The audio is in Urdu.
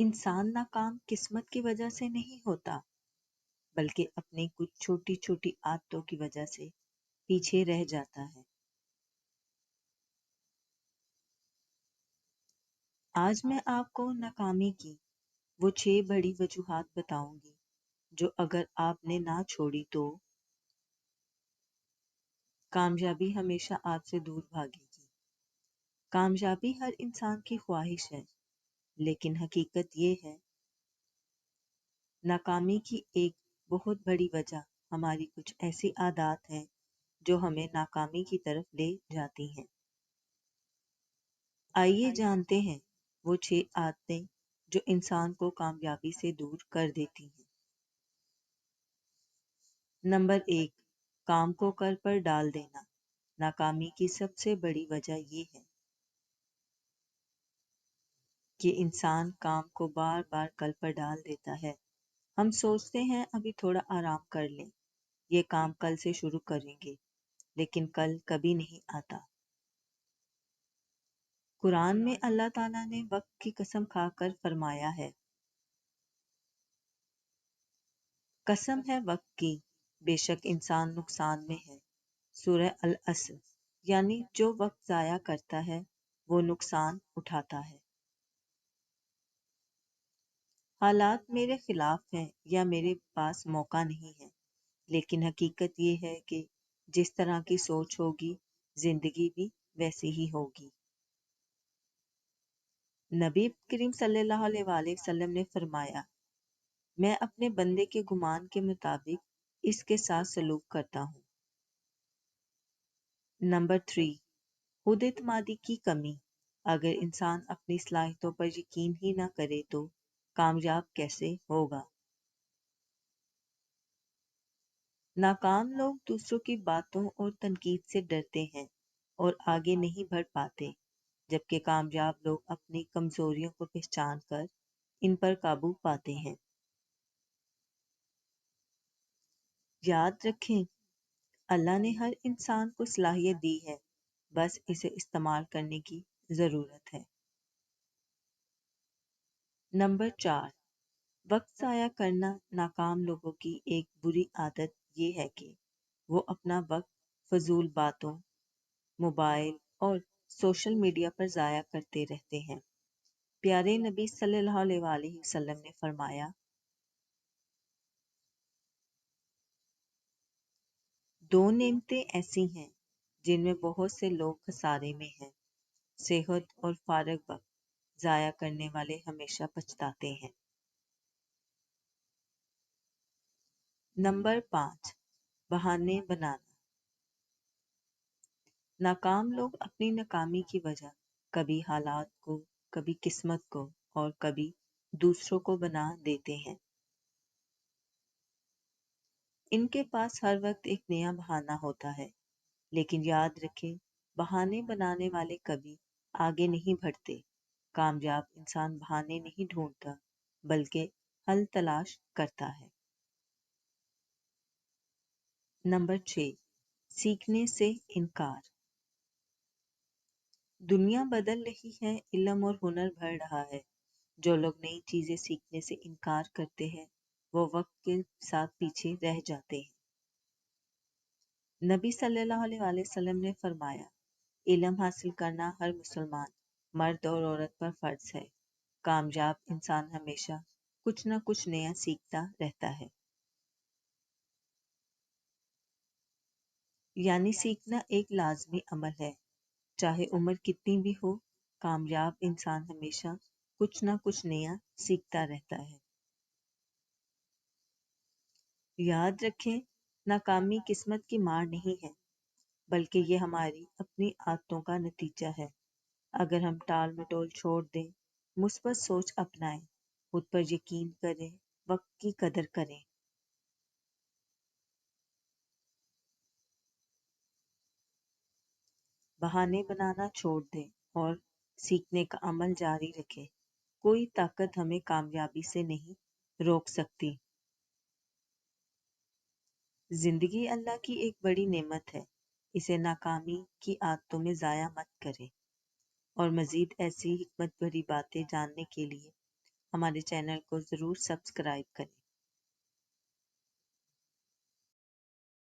انسان ناکام قسمت کی وجہ سے نہیں ہوتا، بلکہ اپنی کچھ چھوٹی چھوٹی عادتوں کی وجہ سے پیچھے رہ جاتا ہے۔ آج میں آپ کو ناکامی کی وہ 6 بڑی وجوہات بتاؤں گی جو اگر آپ نے نہ چھوڑی تو کامیابی ہمیشہ آپ سے دور بھاگے گی۔ کامیابی ہر انسان کی خواہش ہے، لیکن حقیقت یہ ہے ناکامی کی ایک بہت بڑی وجہ ہماری کچھ ایسی عادات ہیں جو ہمیں ناکامی کی طرف لے جاتی ہیں۔ آئیے جانتے ہیں وہ 6 عادتیں جو انسان کو کامیابی سے دور کر دیتی ہیں۔ نمبر 1، کام کو کل پر ڈال دینا۔ ناکامی کی سب سے بڑی وجہ یہ ہے کہ انسان کام کو بار بار کل پر ڈال دیتا ہے۔ ہم سوچتے ہیں ابھی تھوڑا آرام کر لیں، یہ کام کل سے شروع کریں گے، لیکن کل کبھی نہیں آتا۔ قرآن میں اللہ تعالیٰ نے وقت کی قسم کھا کر فرمایا ہے، قسم ہے وقت کی، بے شک انسان نقصان میں ہے۔ سورہ العصر، یعنی جو وقت ضائع کرتا ہے وہ نقصان اٹھاتا ہے۔ حالات میرے خلاف ہیں یا میرے پاس موقع نہیں ہے، لیکن حقیقت یہ ہے کہ جس طرح کی سوچ ہوگی زندگی بھی ویسی ہی ہوگی۔ نبی کریم صلی اللہ علیہ وآلہ وسلم نے فرمایا، میں اپنے بندے کے گمان کے مطابق اس کے ساتھ سلوک کرتا ہوں۔ نمبر 3، خود اعتمادی کی کمی۔ اگر انسان اپنی صلاحیتوں پر یقین ہی نہ کرے تو کامیاب کیسے ہوگا؟ ناکام لوگ دوسروں کی باتوں اور تنقید سے ڈرتے ہیں اور آگے نہیں بڑھ پاتے، جبکہ کامیاب لوگ اپنی کمزوریوں کو پہچان کر ان پر قابو پاتے ہیں۔ یاد رکھیں، اللہ نے ہر انسان کو صلاحیت دی ہے، بس اسے استعمال کرنے کی ضرورت ہے۔ نمبر 4، وقت ضائع کرنا۔ ناکام لوگوں کی ایک بری عادت یہ ہے کہ وہ اپنا وقت فضول باتوں، موبائل اور سوشل میڈیا پر ضائع کرتے رہتے ہیں۔ پیارے نبی صلی اللہ علیہ وآلہ وسلم نے فرمایا، دو نعمتیں ایسی ہیں جن میں بہت سے لوگ خسارے میں ہیں، صحت اور فارغ وقت۔ ضائع کرنے والے ہمیشہ پچھتاتے ہیں۔ نمبر 5، بہانے بنانا۔ ناکام لوگ اپنی ناکامی کی وجہ کبھی حالات کو، کبھی قسمت کو اور کبھی دوسروں کو بنا دیتے ہیں۔ ان کے پاس ہر وقت ایک نیا بہانہ ہوتا ہے، لیکن یاد رکھیں بہانے بنانے والے کبھی آگے نہیں بڑھتے۔ کامیاب انسان بہانے نہیں ڈھونڈتا بلکہ حل تلاش کرتا ہے۔ نمبر 6، سیکھنے سے انکار۔ دنیا بدل رہی ہے، علم اور ہنر بڑھ رہا ہے۔ جو لوگ نئی چیزیں سیکھنے سے انکار کرتے ہیں وہ وقت کے ساتھ پیچھے رہ جاتے ہیں۔ نبی صلی اللہ علیہ وآلہ وسلم نے فرمایا، علم حاصل کرنا ہر مسلمان مرد اور عورت پر فرض ہے۔ کامیاب انسان ہمیشہ کچھ نہ کچھ نیا سیکھتا رہتا ہے۔ یعنی سیکھنا ایک لازمی عمل ہے، چاہے عمر کتنی بھی ہو۔ کامیاب انسان ہمیشہ کچھ نہ کچھ نیا سیکھتا رہتا ہے۔ یاد رکھیں، ناکامی قسمت کی مار نہیں ہے، بلکہ یہ ہماری اپنی عادتوں کا نتیجہ ہے۔ اگر ہم ٹال مٹول چھوڑ دیں، مثبت سوچ اپنائیں، خود پر یقین کریں، وقت کی قدر کریں۔ بہانے بنانا چھوڑ دیں اور سیکھنے کا عمل جاری رکھیں۔ کوئی طاقت ہمیں کامیابی سے نہیں روک سکتی۔ زندگی اللہ کی ایک بڑی نعمت ہے، اسے ناکامی کی عادتوں میں ضائع مت کریں۔ اور مزید ایسی حکمت بھری باتیں جاننے کے لیے ہمارے چینل کو ضرور سبسکرائب کریں۔